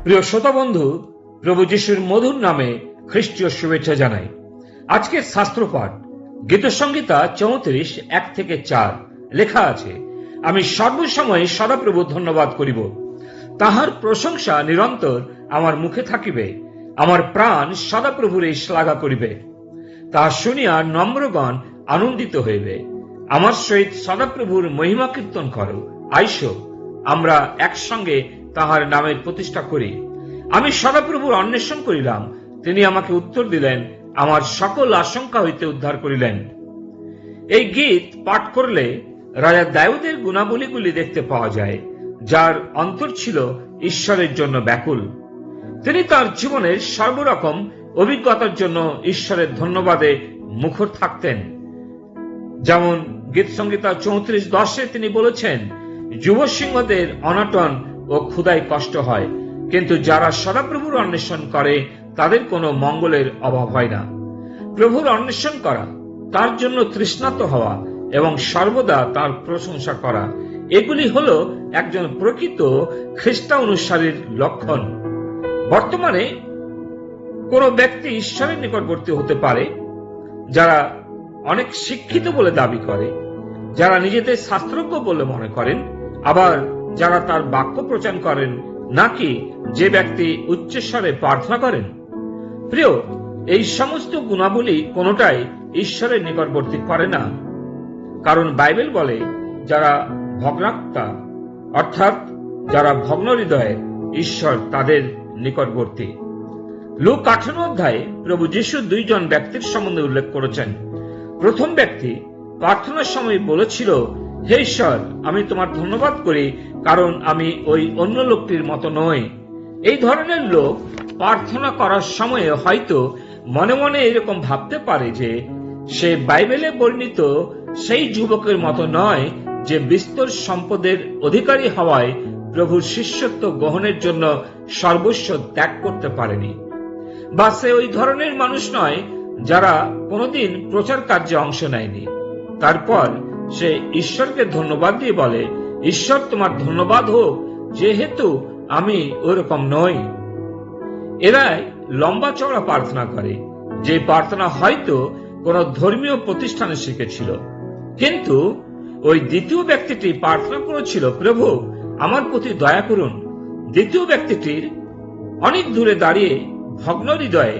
প্রিয় শ্রোতা বন্ধু, প্রভু যিশুর মধুর নামে খ্রিস্টীয় শুভেচ্ছা জানাই। আজকের শাস্ত্রপাঠ গীতসংহিতা 34:1-4 লেখা আছে, আমি সর্বসময় সদাপ্রভু ধন্যবাদ করিব, তাহার প্রশংসা নিরন্তর আমার মুখে থাকিবে। আমার প্রাণ সদাপ্রভুর এই শ্লাঘা করিবে, তাহা শুনিয়া নম্রগণ আনন্দিত হইবে। আমার সহিত সদাপ্রভুর মহিমা কীর্তন করো, আইসো আমরা একসঙ্গে তাহার নামের প্রতিষ্ঠা করি। আমি সদাপ্রভুর অন্বেষণ করিলাম, তিনি আমাকে উত্তর দিলেন, আমার সকল আশঙ্কা হইতে উদ্ধার করিলেন। এই গীত পাঠ করলে রাজা দাউদের গুণাবলীগুলি দেখতে পাওয়া যায়, যার অন্তর ছিল ঈশ্বরের জন্য ব্যাকুল। তিনি তার জীবনের সর্বরকম অভিজ্ঞতার জন্য ঈশ্বরের ধন্যবাদে মুখর থাকতেন। যেমন গীত সংহিতা 34:10 তিনি বলেছেন, যুব সিংহদের অনাটন ও ক্ষুধায় কষ্ট হয়, কিন্তু যারা সদাপ্রভুর অন্বেষণ করে তাদের কোনো মঙ্গলের অভাব হয় না। প্রভুর অন্বেষণ করা, তার জন্য তৃষ্ণার্ত হওয়া এবং সর্বদা তার প্রশংসা করা, এগুলি হল একজন প্রকৃত খ্রিস্টানুসারীর লক্ষণ। বর্তমানে কোন ব্যক্তি ঈশ্বরের নিকটবর্তী হতে পারে যারা অনেক শিক্ষিত বলে দাবি করে, যারা নিজেদের শাস্ত্রজ্ঞ বলে মনে করেন, আবার যারা তার বাক্য প্রচার করেন, নাকি যে ব্যক্তি উচ্চস্বরে প্রার্থনা করেন। প্রিয়, এই সমস্ত গুণাবলী কোনটাই ঈশ্বরের নিকটবর্তী করে না, কারণ বাইবেল বলে যারা ভগ্নাত্মা অর্থাৎ যারা ভগ্ন হৃদয়ের, ঈশ্বর তাদের নিকটবর্তী। লূক 18 অধ্যায়ে প্রভু যিশু দুইজন ব্যক্তির সম্বন্ধে উল্লেখ করেছেন। প্রথম ব্যক্তি প্রার্থনার সময় বলেছিল, হে ঈশ্বর, আমি তোমার ধন্যবাদ করি, কারণ আমি ওই অন্য লোকটির মতো নই। এই ধরনের লোক প্রার্থনা করার সময়ে হয়তো মনে মনে এরকম ভাবতে পারে যে সে বাইবেলে বর্ণিত সেই যুবকের মতো নয় যে বিস্তর সম্পদের অধিকারী হওয়ায় প্রভুর শিষ্যত্ব গ্রহণের জন্য সর্বস্ব ত্যাগ করতে পারেনি, বা সে ওই ধরনের মানুষ নয় যারা কোনোদিন প্রচার কার্যে অংশ নেয়নি। তারপর সে ঈশ্বরকে ধন্যবাদ দিয়ে বলে, ঈশ্বর তোমার ধন্যবাদ হোক, যেহেতু আমি ওরকম নই। এরাই লম্বা চওড়া প্রার্থনা করে, যে প্রার্থনা হয়তো কোন ধর্মীয় প্রতিষ্ঠানে শিখেছিল। কিন্তু ওই দ্বিতীয় ব্যক্তিটি প্রার্থনা করেছিল, প্রভু আমার প্রতি দয়া করুন। দ্বিতীয় ব্যক্তিটির অনেক দূরে দাঁড়িয়ে ভগ্ন হৃদয়ে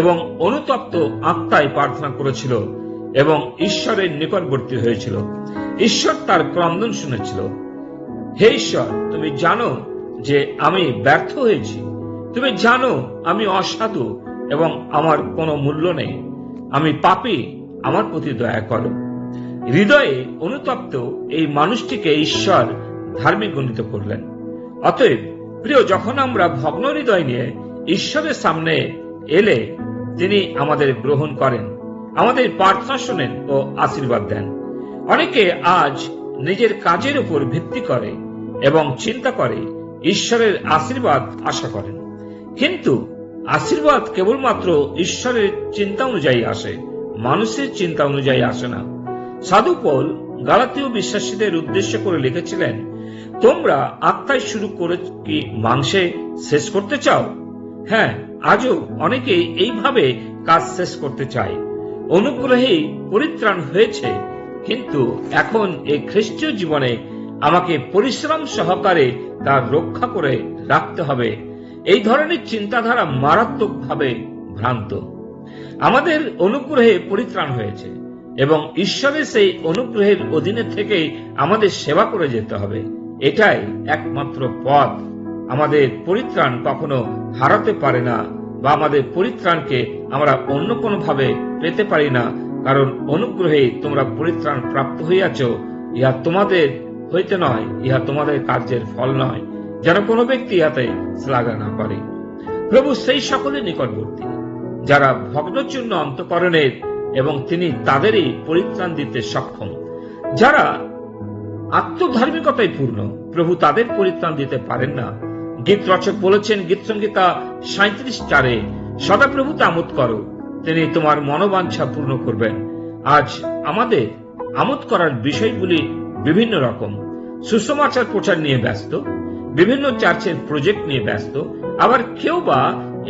এবং অনুতপ্ত আত্মায় প্রার্থনা করেছিল এবং ঈশ্বরের নিকটবর্তী হয়েছিল। ঈশ্বর তার ক্রন্দন শুনেছিল। হে ঈশ্বর, তুমি জানো যে আমি ব্যর্থ হয়েছি, তুমি জানো আমি অসাধু এবং আমার কোনো মূল্য নেই, আমি পাপী, আমার প্রতি দয়া করো। হৃদয়ে অনুতপ্ত এই মানুষটিকে ঈশ্বর ধার্মিক গণিত করলেন। অতএব প্রিয়, যখন আমরা ভগ্ন হৃদয় নিয়ে ঈশ্বরের সামনে এলে তিনি আমাদের গ্রহণ করেন, আমাদের প্রার্থনা শোনেন ও আশীর্বাদ দেন। অনেকে আজ নিজের কাজের উপর ভিত্তি করে এবং চিন্তা করে ঈশ্বরের আশীর্বাদ আশা করেন, কিন্তু আশীর্বাদ কেবলমাত্র ঈশ্বরের চিন্তা অনুযায়ী আসে, মানুষের চিন্তা অনুযায়ী আসে না। সাধু পৌল গালাতীয় বিশ্বাসীদের উদ্দেশ্য করে লিখেছিলেন, তোমরা আত্মায় শুরু করে কি মাংসে শেষ করতে চাও? হ্যাঁ, আজও অনেকে এইভাবে কাজ শেষ করতে চায়। অনুগ্রহেই পরিত্রাণ হয়েছে, কিন্তু এখন এই খ্রিস্টীয় জীবনে আমাকে পরিশ্রম সহকারে তার রক্ষা করে রাখতে হবে। এই ধরনের চিন্তাধারা মারাত্মকভাবে ভ্রান্ত। আমাদের অনুগ্রহে পরিত্রাণ হয়েছে এবং ঈশ্বরের সেই অনুগ্রহের অধীনে থেকে আমাদের সেবা করে যেতে হবে। এটাই একমাত্র পথ। আমাদের পরিত্রাণ কখনো হারাতে পারে না, বা আমাদের পরিত্রাণকে আমরা অন্য কোনো ভাবে পেতে পারি না, কারণ অনুগ্রহে তোমরা পরিত্রাণ প্রাপ্ত হইয়াছ, ইহা তোমাদের হইতে নয়, ইহা তোমাদের কার্যের ফল নয়, যেন কোনো ব্যক্তি ইহাতে শ্লাঘা না করে। প্রভু সেই সকলের নিকটবর্তী যারা ভগ্নচূর্ণ অন্তঃকরণের, এবং তিনি তাদেরই পরিত্রাণ দিতে সক্ষম। যারা আত্মধার্মিকতায় পূর্ণ, প্রভু তাদের পরিত্রাণ দিতে পারেন না। গীত রচক বলেছেন গীত সংহিতা 37:4, সদাপ্রভুতে আমোদ করো, তিনি তোমার মনোবাঞ্ছা পূর্ণ করবেন। আজ আমাদের আমোদ করার বিষয়গুলি বিভিন্ন রকম। সুসমাচার প্রচার নিয়ে ব্যস্ত, বিভিন্ন চার্চের প্রজেক্ট নিয়ে ব্যস্ত, আবার কেউ বা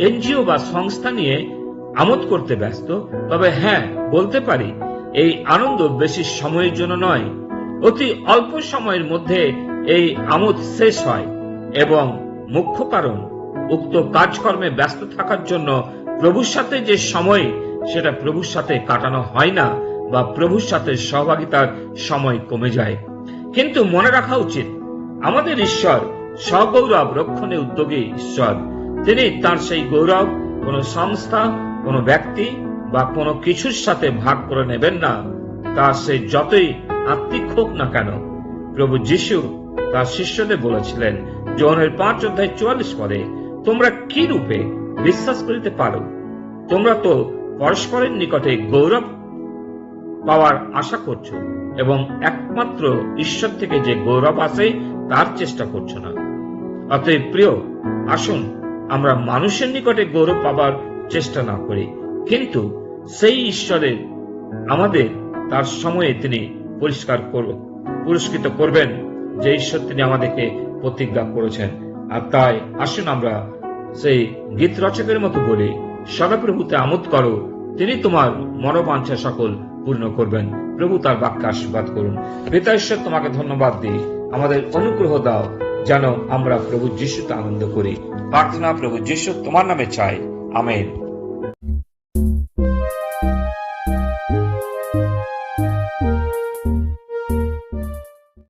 এনজিও বা সংস্থা নিয়ে আমোদ করতে ব্যস্ত। তবে হ্যাঁ, বলতে পারি এই আনন্দ বেশি সময়ের জন্য নয়, অতি অল্প সময়ের মধ্যে এই আমোদ শেষ হয়। এবং মুখ্য কারণ, উক্ত কাজকর্মে ব্যস্ত থাকার জন্য প্রভুর সাথে যে সময় সেটা প্রভুর সাথে কাটানো হয় না, বা প্রভুর সাথে সহভাগিতার সময় কমে যায়। কিন্তু মনে রাখা উচিত, আমাদের ঈশ্বর সগৌরব রক্ষণে উদ্যোগী ঈশ্বর। তিনি তার সেই গৌরব কোনো সংস্থা, কোনো ব্যক্তি বা কোনো কিছুর সাথে ভাগ করে নেবেন না, তা সে যতই আত্মিক হোক না কেন। প্রভু যিশু তার শিষ্যদের বলেছিলেন যোহনের 5:44 পদে, তোমরা কি রূপে বিশ্বাস করিতে পারো? তোমরা তো পরস্পরের নিকটে গৌরব পাওয়ার আশা করছো এবং একমাত্র ঈশ্বর থেকে যে গৌরব আসে তার চেষ্টা করছো না। অতএব প্রিয়, আসুন আমরা মানুষের নিকটে গৌরব পাবার চেষ্টা না করি, কিন্তু সেই ঈশ্বরের আমাদের তার সময়ে তিনি পুরস্কৃত করবেন, যে ঈশ্বর তিনি আমাদেরকে প্রতিজ্ঞা করেছেন। আর তাই আসুন আমরা সেই গীত রচকের মতো বলি, সদাপ্রভুতে আমোদ করো, তিনি তোমার মনোবাঞ্ছা সকল পূর্ণ করবেন। প্রভু তার বাক্যে আশীর্বাদ করুন। পিতা ঈশ্বর, তোমাকে ধন্যবাদ দিই, আমাদের অনুগ্রহ দাও যেন আমরা প্রভু যিশুতে আনন্দ করি। প্রার্থনা প্রভু যিশু তোমার নামে চাই, আমেন।